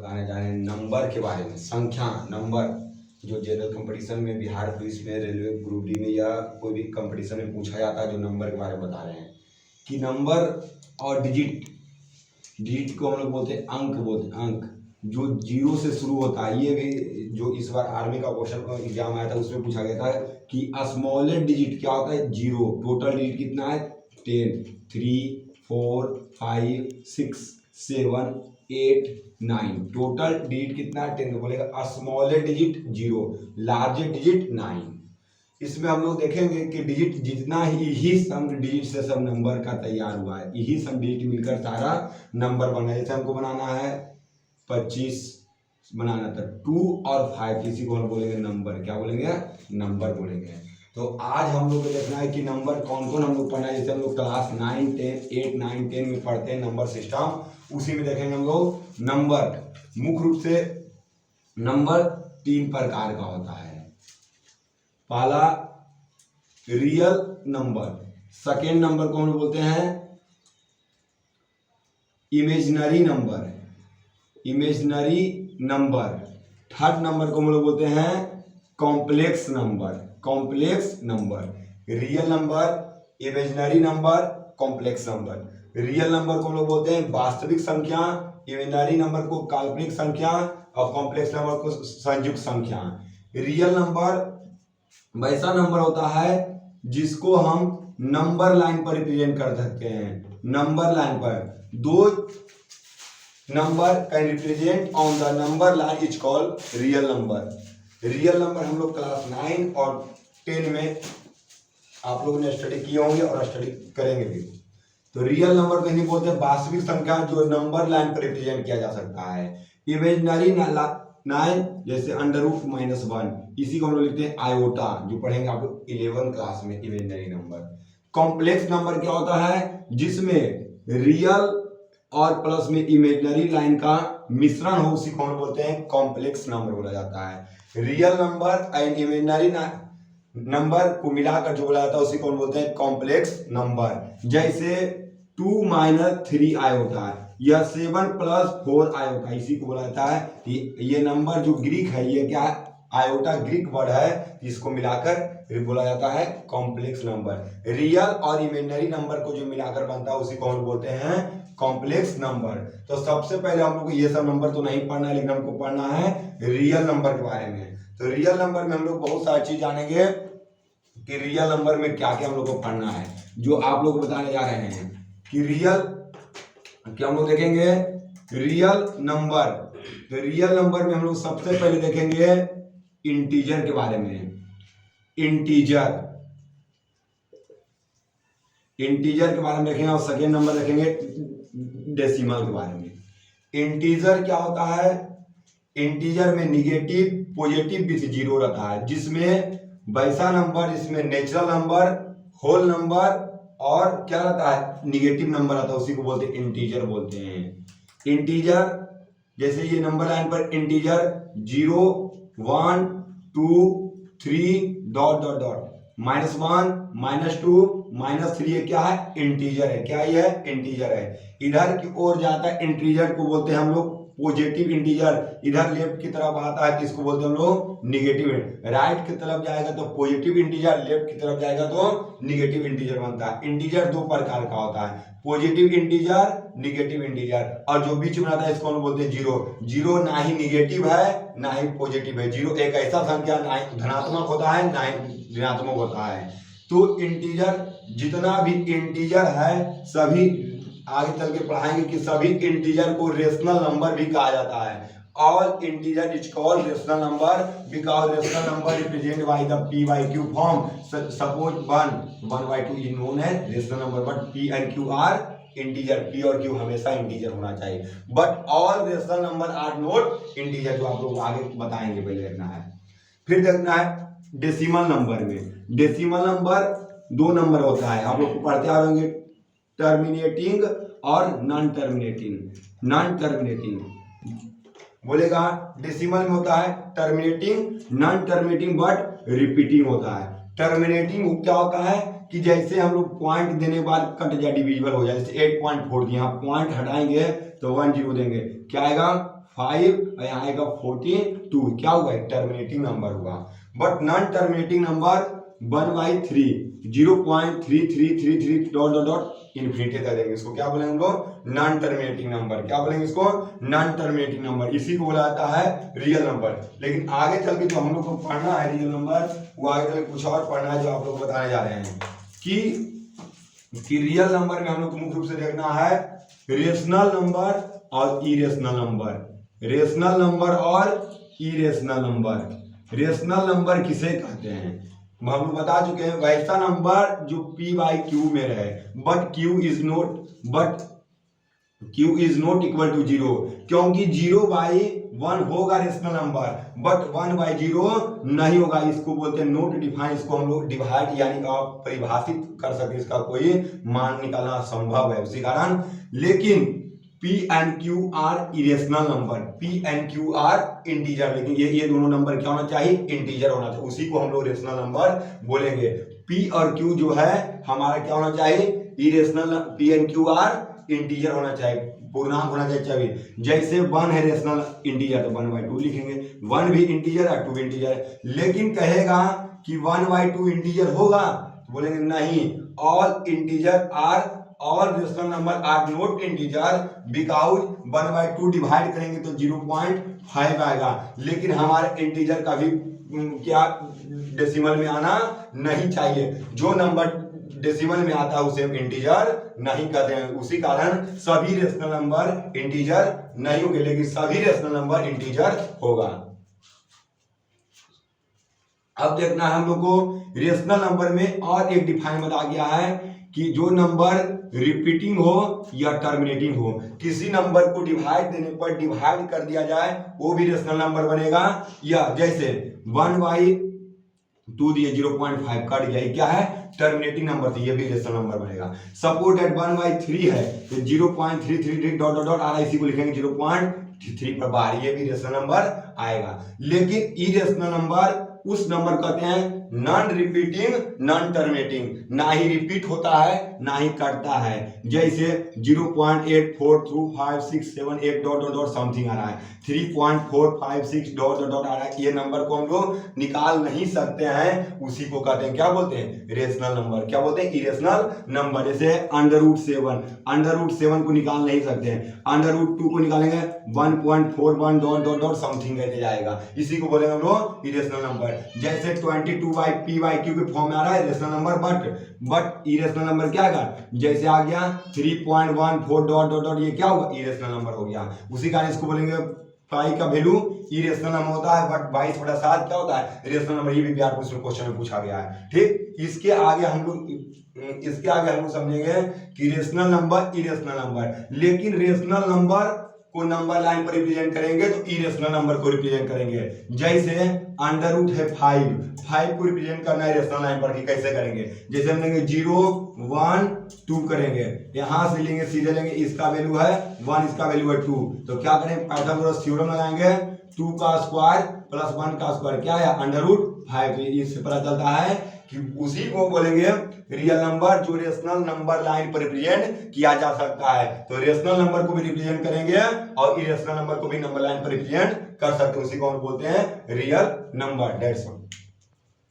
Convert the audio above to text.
बताने जा रहे हैं नंबर के बारे में। संख्या नंबर जो जनरल कंपटीशन में, बिहार पुलिस में, रेलवे ग्रुप डी में या कोई भी कंपटीशन में पूछा जाता है, जो नंबर के बारे में बता रहे हैं कि नंबर और डिजिट, डिजिट को हम लोग बोलते हैं अंक, बोलते हैं अंक, जो जीरो से शुरू होता है। ये भी जो इस बार आर्मी का क्वेश्चन एग्जाम आया था उसमें पूछा गया था कि स्मॉलेस्ट डिजिट क्या होता है, जीरो। टोटल डिजिट कितना है, 10, 3, 4, 5, 6, 7, 8, 9। टोटल डिजिट कितना है, 10। तो बोलेगा smallest digit zero, largest digit 9। इसमें हम लोग देखेंगे कि डिजिट जितना ही सम डिजिट से सब नंबर का तैयार हुआ है, यही सम डिजिट मिलकर सारा नंबर बना है। जैसे हमको बनाना है 25 बनाना था, 2 और 5, किसी को हम बोलेंगे नंबर, क्या बोलेंगे, नंबर बोलेंगे। तो आज हम लोग को देखना है कि नंबर कौन कौन हम लोग पढ़ना है। जैसे हम लोग क्लास 9, 10, 8, 9, 10 में पढ़ते हैं नंबर सिस्टम, उसी में देखेंगे हम लोग नंबर। मुख्य रूप से नंबर 3 प्रकार का होता है। पहला रियल नंबर, सेकेंड नंबर को हम लोग बोलते हैं imaginary number, imaginary number. Third number को हम लोग बोलते हैं complex number, complex number. Real number, imaginary number, complex number. Real number को हम लोग बोलते हैं वास्तविक संख्या, इमेजिनरी नंबर को काल्पनिक संख्या और कॉम्प्लेक्स नंबर को संयुक्त संख्या। रियल नंबर वैसा नंबर होता है जिसको हम नंबर लाइन पर रिप्रेजेंट कर सकते हैं। नंबर लाइन पर दो number can represent on the number line is called real number. Real number हम लोग क्लास 9 और 10 में आप लोगों ने स्टडी किए होंगे और स्टडी करेंगे भी। तो रियल नंबर को नहीं बोलते वास्तविक संख्या जो नंबर लाइन पर रिप्रेजेंट किया जा सकता है। इमेजिनरी 9 जैसे √-1, इसी को हम लोग लिखते हैं आयोटा, जो पढ़ेंगे आप लोग 11th क्लास में, इमेजिनरी नंबर। कॉम्प्लेक्स नंबर क्या होता है, जिसमें रियल और प्लस में इमेजिनरी लाइन का मिश्रण हो, उसी को हम बोलते हैं कॉम्प्लेक्स नंबर बोला जाता है। Real number and imaginary number को मिलाकर जो बोला जाता है उसी को हम बोलते हैं कॉम्प्लेक्स नंबर। जैसे 2 - 3 आयोटा या 7 + 4 आयोटा, इसी को बोला जाता है। ये नंबर जो ग्रीक है, ये क्या है, आयोटा ग्रीक वर्ड है, इसको मिलाकर बोला जाता है कॉम्प्लेक्स नंबर। रियल और इमेजिनरी नंबर को जो मिलाकर बनता है उसी को हम बोलते हैं कॉम्प्लेक्स नंबर। तो सबसे पहले हम लोग को ये सब नंबर तो नहीं पढ़ना है, लेकिन हमको पढ़ना है रियल नंबर के बारे में। तो रियल नंबर में हम लोग बहुत सारी चीज जानेंगे कि रियल नंबर में क्या क्या हम लोग को पढ़ना है, जो आप लोग बताने जा रहे हैं कि रियल क्या हम लोग देखेंगे रियल नंबर। तो रियल नंबर में हम लोग सबसे पहले देखेंगे इंटीजर के बारे में। इंटीजर के बारे में देखेंगे और सेकेंड नंबर देखेंगे डेसिमल के बारे में। इंटीजर क्या होता है, इंटीजर में निगेटिव पॉजिटिव विथ जीरो रहता है, जिसमें वैसा नंबर जिसमें नेचुरल नंबर, होल नंबर और क्या रहता है, निगेटिव नंबर आता है, उसी को बोलते हैं इंटीजर बोलते हैं। इंटीजर जैसे ये नंबर लाइन पर इंटीजर 0, 1, 2, 3 ... -1, -2, -3 ये क्या है, इंटीजर है। क्या ये है, इंटीजर है। इधर की ओर जाता है इंटीजर को बोलते हैं हम लोग पॉजिटिव इंटीजर। इधर लेफ्ट की तरफ आता है किसको बोलते हैं हम लोग, निगेटिव। राइट की तरफ जाएगा तो पॉजिटिव इंटीजर, लेफ्ट की तरफ जाएगा तो निगेटिव इंटीजर बनता है। इंटीजर 2 प्रकार का होता है, पॉजिटिव इंटीजर, निगेटिव इंटीजर। और जो बीच में आता है इसको हम बोलते हैं जीरो। जीरो ना ही निगेटिव है ना ही पॉजिटिव है। जीरो एक ऐसा संख्या ना ही धनात्मक होता है ना ही ऋणात्मक होता है। तो इंटीजर जितना भी इंटीजर है सभी आगे चल के पढ़ाएंगे कि सभी इंटीजर को रेशनल नंबर भी कहा जाता है। All integer is called rational number because rational number represent by the p/q form. Suppose 1/2 is known है rational number, but p and q are integer. p और q हमेशा इंटीजर होना चाहिए, but all rational number are not integer, जो आप लोग आगे बताएंगे। पहले देखना है, फिर देखना है डेसिमल नंबर में। डेसिमल नंबर 2 नंबर होता है, आप लोग को पढ़ते आ रहे होंगे, टर्मिनेटिंग और नॉन टर्मिनेटिंग। नॉन टर्मिनेटिंग बोलेगा डेसिमल में होता है terminating, non terminating but repeating होता है। टर्मिनेटिंग क्या होता है कि जैसे हम लोग पॉइंट देने के बाद कट जाए, डिविजिबल हो जाए। जैसे 8.4 यहाँ पॉइंट हटाएंगे तो 1 0 देंगे, क्या आएगा 5 और यहाँ आएगा 42, क्या हुआ, टर्मिनेटिंग नंबर हुआ। But non terminating number 1/3 0.3333 dot dot dot infinity कर देंगे, इसको क्या बोलेंगे हम लोग, नॉन टर्मिनेटिंग नंबर। क्या बोलेंगे इसको, नॉन टर्मिनेटिंग नंबर, इसी को बोला जाता है रियल नंबर। लेकिन आगे चल के जो हम लोग को पढ़ना है रियल नंबर, वो आगे चल के कुछ और पढ़ना है जो आप लोग बताने जा रहे हैं कि रियल नंबर में हम लोग को मुख्य रूप से देखना है रेशनल नंबर और इरेशनल नंबर। रेशनल नंबर और इरेशनल नंबर। रेशनल नंबर किसे कहते हैं, हम लोग बता चुके हैं, वैसा नंबर जो p/q में रहे, but q is not equal to 0, क्योंकि 0/1 होगा रेशनल नंबर, बट 1/0 नहीं होगा। इसको बोलते हैं नोट डिफाइन, इसको हम लोग डिवाइड यानी आप परिभाषित कर सकते, इसका कोई मान निकालना असंभव है उसी कारण। लेकिन P and Q are irrational number, P and Q are integer, लेकिन ये दोनों नंबर क्या होना चाहिए, इंटीजर होना चाहिए, उसी को हम लोग रेशनल नंबर बोलेंगे। P और Q जो है हमारा क्या होना चाहिए, irrational, P and Q are integer होना चाहिए, पूर्णांक होना चाहिए। जैसे 1 है रेशनल इंटीजर तो 1/2 लिखेंगे, 1 भी इंटीजर है 2 भी इंटीजर। लेकिन कहेगा कि 1/2 इंटीजर होगा तो बोलेंगे नहीं, all integer are, all rational number are not integer because 1/2 divide करेंगे तो 0.5 आएगा। लेकिन हमारे इंटीजर का भी क्या डेसिमल में आना नहीं चाहिए, जो नंबर डेसिमल में आता है उसे हम इंटीजर नहीं कहते हैं, उसी कारण सभी रेशनल नंबर इंटीजर नहीं होंगे, लेकिन सभी रेशनल नंबर इंटीजर होगा। अब देखना है हम लोग को रेशनल नंबर में और एक डिफाइन बता गया है कि जो नंबर रिपीटिंग हो या टर्मिनेटिंग हो, किसी नंबर को डिवाइड देने पर डिवाइड कर दिया जाए वो भी रेशनल नंबर बनेगा। या जैसे 1/2 दिए 0.5 कट गया, क्या है, टर्मिनेटिंग नंबर थी, ये भी रेशनल नंबर बनेगा। सपोज दैट 1/3 है तो 0.333 डॉट डॉट डॉट आ रहा है, इसी को लिखेंगे 0.3 पर बार, ये भी रेशनल नंबर आएगा। लेकिन इरेशनल नंबर उस नंबर कहते हैं नॉन रिपीटिंग नॉन टर्मिनेटिंग, ना ही रिपीट होता है ना ही कटता है। जैसे 0.842567 डॉट डॉट डॉट समथिंग आ रहा है, 3.456 डॉट डॉट डॉट आ रहा है, ये नंबर को हम लोग निकाल नहीं सकते हैं, उसी को कहते हैं क्या बोलते हैं, रेशनल नंबर। क्या बोलते हैं, इरेशनल नंबर। जैसे √7 को निकाल नहीं सकते हैं, √2 को निकालेंगे 1.41 डॉट डॉट डॉट समथिंग कहते जाएगा, इसी को बोलेंगे हम लोग इरेशनल नंबर। जैसे 22/p/q के फॉर्म में आ रहा है rational number, but irrational number क्या आएगा, जैसे आ गया 3.14 डॉट डॉट डॉट, ये क्या होगा, इरेशनल नंबर हो गया। उसी कारण इसको बोलेंगे पाई का वैल्यू इरेशनल नंबर होता है, बट 22/7 क्या होता है, रेशनल नंबर। ये भी क्वेश्चन में पूछा गया है, ठीक। इसके आगे हम लोग समझेंगे कि रेशनल नंबर इरेशनल नंबर, लेकिन रेशनल नंबर को नंबर लाइन पर रिप्रेजेंट करेंगे तो इरेशनल नंबर को रिप्रेजेंट करेंगे। जैसे √5 है, 5 को रिप्रेजेंट करना है रेशनल लाइन पर, कि कैसे करेंगे, जैसे हम लेंगे 0 1 2 करेंगे, यहां से लेंगे सीधे लेंगे, इसका वैल्यू है 1, इसका वैल्यू है 2, तो क्या करेंगे, पाइथागोरस थ्योरम लगाएंगे, 2 का स्क्वायर प्लस 1 का स्क्वायर क्या है, √5। इससे पता चलता है कि उसी को बोलेंगे रियल नंबर जो रेशनल नंबर लाइन पर रिप्रेजेंट किया जा सकता है। तो रेशनल नंबर को भी रिप्रेजेंट करेंगे और इरेशनल नंबर को भी नंबर लाइन पर रिप्रेजेंट कर सकते हैं, उसी को हम बोलते हैं रियल नंबर। That's all.